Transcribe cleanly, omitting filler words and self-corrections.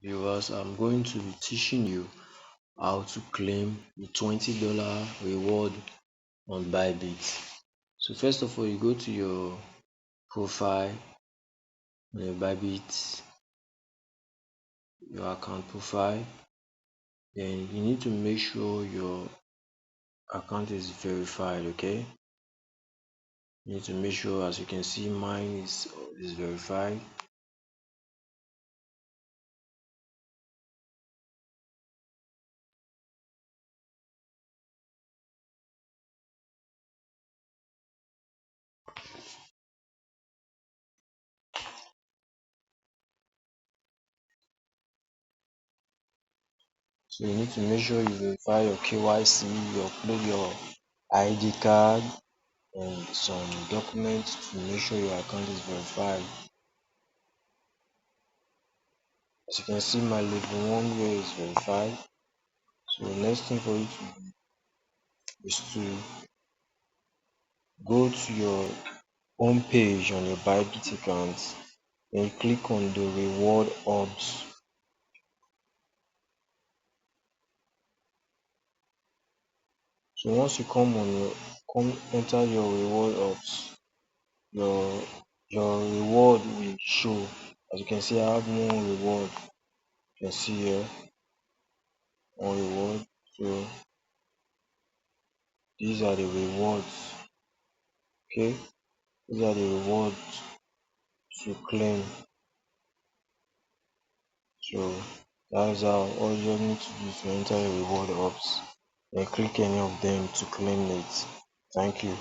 viewers, I'm going to be teaching you how to claim the $20 reward on Bybit. So first of all, you go to your profile on your Bybit, your account profile. Then you need to make sure your account is verified. Okay, you need to make sure, as you can see, mine is verified. So you need to make sure you verify your KYC, you upload your ID card and some documents to make sure your account is verified. As you can see, my level 1 here is verified. So the next thing for you to do is to go to your home page on your Bybit account and click on the reward hubs. So once you come enter your reward hubs, your reward will show. As you can see, I have one reward. You can see here one reward. So these are the rewards. Okay, these are the rewards to claim. So that's how all you need to do is to enter your reward hubs and click any of them to claim it. Thank you.